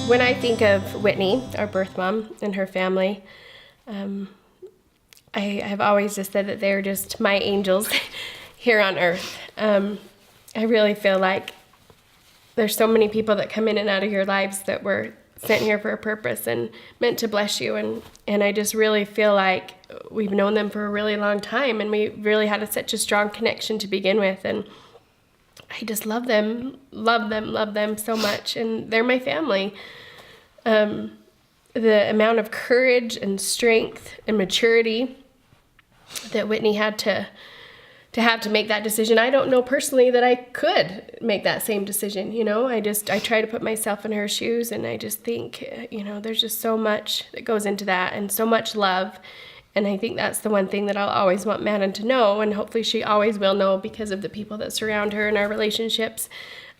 When I think of Whitney, our birth mom, and her family, I have always just said that they're just my angels here on earth. I really feel like there's so many people that come in and out of your lives that were sent here for a purpose and meant to bless you. And I just really feel like we've known them for a really long time, and we really had such a strong connection to begin with. And I just love them so much. And they're my family. The amount of courage and strength and maturity that Whitney had to make that decision. I don't know personally that I could make that same decision. I try to put myself in her shoes, and I just think, there's just so much that goes into that and so much love. And I think that's the one thing that I'll always want Madden to know, and hopefully she always will know because of the people that surround her and our relationships,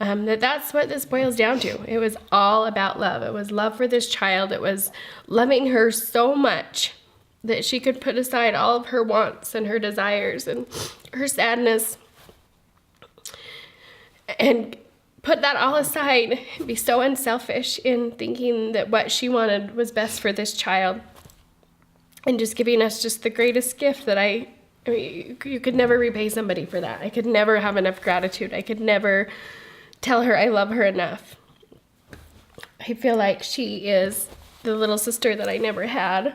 that's what this boils down to. It was all about love. It was love for this child. It was loving her so much that she could put aside all of her wants and her desires and her sadness and put that all aside, be so unselfish in thinking that what she wanted was best for this child, and just giving us just the greatest gift that I mean, you could never repay somebody for that. I could never have enough gratitude. I could never tell her I love her enough. I feel like she is the little sister that I never had.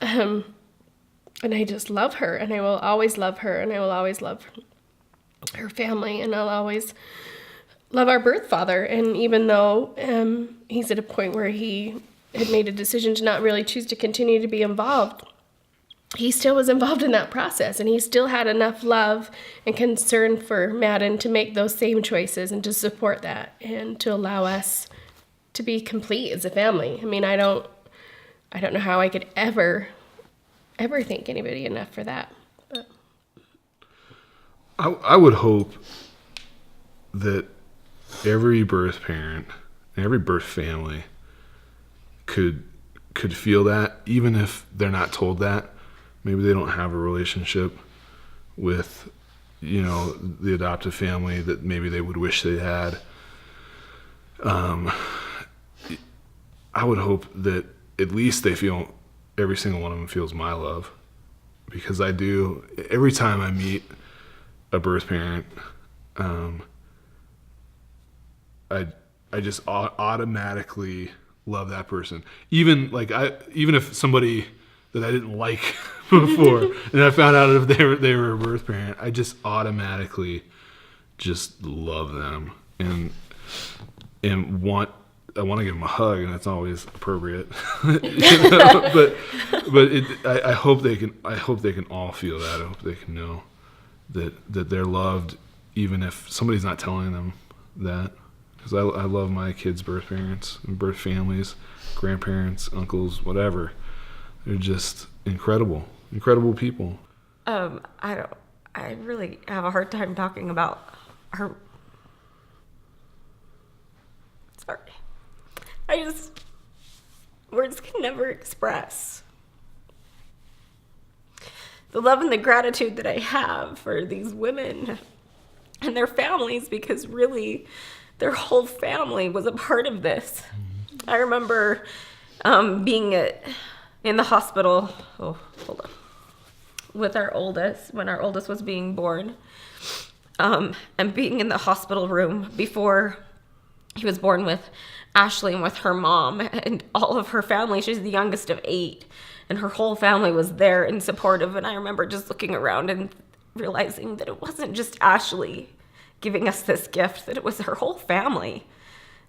And I just love her, and I will always love her, and I will always love her family, and I'll always love our birth father. And even though he's at a point where he had made a decision to not really choose to continue to be involved, he still was involved in that process, and he still had enough love and concern for Madden to make those same choices and to support that and to allow us to be complete as a family. I mean, I don't know how I could ever thank anybody enough for that. But I would hope that every birth parent and every birth family could feel that, even if they're not told that. Maybe they don't have a relationship with, the adoptive family that maybe they would wish they had. I would hope that at least every single one of them feels my love, because I do. Every time I meet a birth parent, I just automatically love that person. Even if somebody that I didn't like before, and I found out if they were a birth parent, I just automatically just love them and I want to give them a hug, and that's always appropriate. But I hope they can all feel that. I hope they can know that they're loved, even if somebody's not telling them that. Because I love my kids' birth parents and birth families, grandparents, uncles, whatever. They're just incredible people. I really have a hard time talking about her. Sorry. Words can never express the love and the gratitude that I have for these women and their families, because really their whole family was a part of this. I remember being in the hospital, with our oldest, when our oldest was being born, and being in the hospital room before he was born with Ashley and with her mom and all of her family. She's the youngest of 8, and her whole family was there and supportive. And I remember just looking around and realizing that it wasn't just Ashley giving us this gift, that it was her whole family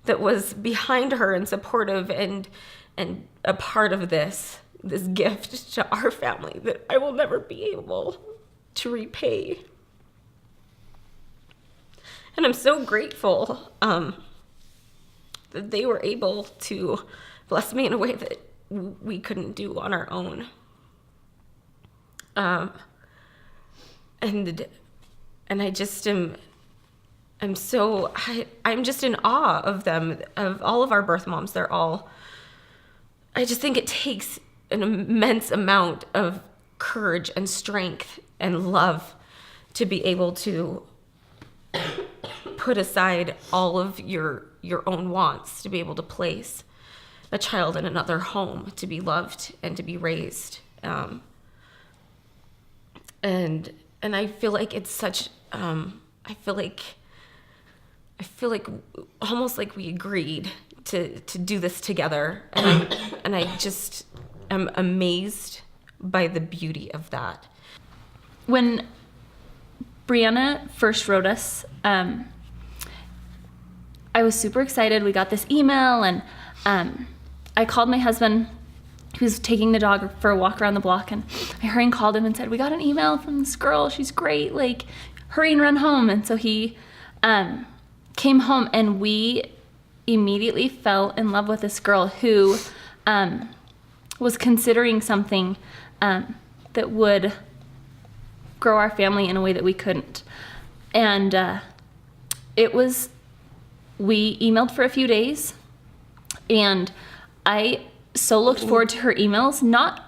that was behind her and supportive and a part of this gift to our family that I will never be able to repay. And I'm so grateful that they were able to bless me in a way that we couldn't do on our own. And I just I'm just in awe of them, of all of our birth moms. I just think it takes an immense amount of courage and strength and love to be able to put aside all of your your own wants, to be able to place a child in another home, to be loved and to be raised. And I feel like it's such, I feel like almost like we agreed to do this together. And I just am amazed by the beauty of that. When Brianna first wrote us, I was super excited. We got this email, and I called my husband, who was taking the dog for a walk around the block, and I hurried and called him and said, we got an email from this girl. She's great. Like, hurry and run home. And so he came home, and we immediately fell in love with this girl who was considering something that would grow our family in a way that we couldn't. And we emailed for a few days, and I so looked forward to her emails, not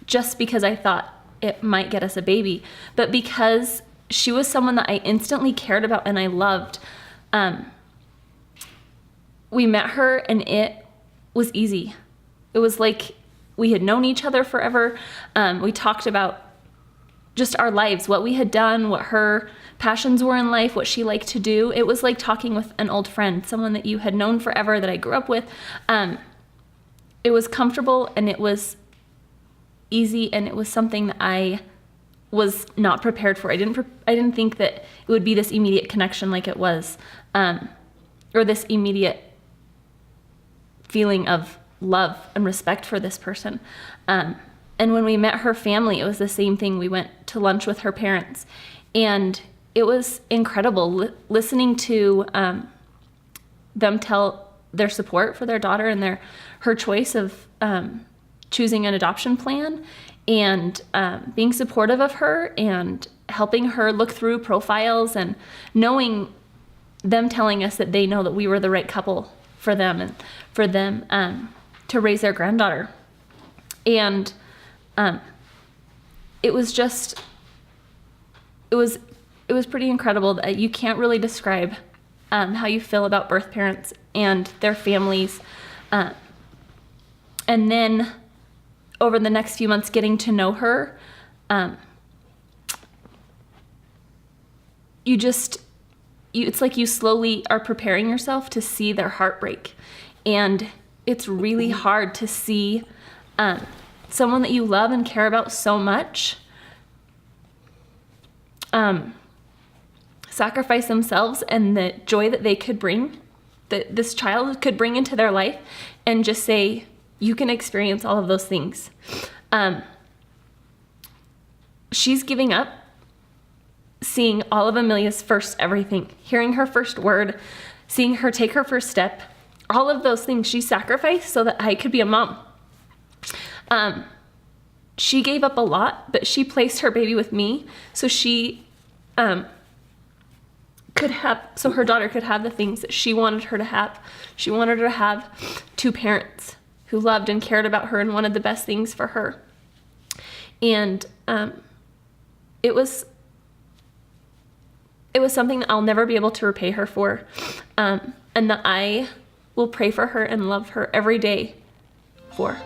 just because I thought it might get us a baby, but because she was someone that I instantly cared about and I loved. We met her, and it was easy. It was like we had known each other forever. We talked about just our lives, what we had done, what her passions were in life, what she liked to do. It was like talking with an old friend, someone that you had known forever, that I grew up with. It was comfortable, and it was easy, and it was something that I was not prepared for. I didn't think that it would be this immediate connection like it was, or this immediate feeling of love and respect for this person. And when we met her family, it was the same thing. We went to lunch with her parents, and it was incredible listening to them tell their support for their daughter and her choice of choosing an adoption plan, and being supportive of her and helping her look through profiles, and knowing them telling us that they know that we were the right couple for them, and for them to raise their granddaughter. And it was pretty incredible that you can't really describe how you feel about birth parents and their families. And then over the next few months, getting to know her, it's like you slowly are preparing yourself to see their heartbreak. And it's really hard to see someone that you love and care about so much sacrifice themselves and the joy that they could bring, that this child could bring into their life, and just say, you can experience all of those things. She's giving up seeing all of Amelia's first everything, hearing her first word, seeing her take her first step, all of those things she sacrificed so that I could be a mom. She gave up a lot, but she placed her baby with me so she so her daughter could have the things that she wanted her to have. She wanted her to have two parents who loved and cared about her and wanted the best things for her. And it was something that I'll never be able to repay her for, and that I will pray for her and love her every day for.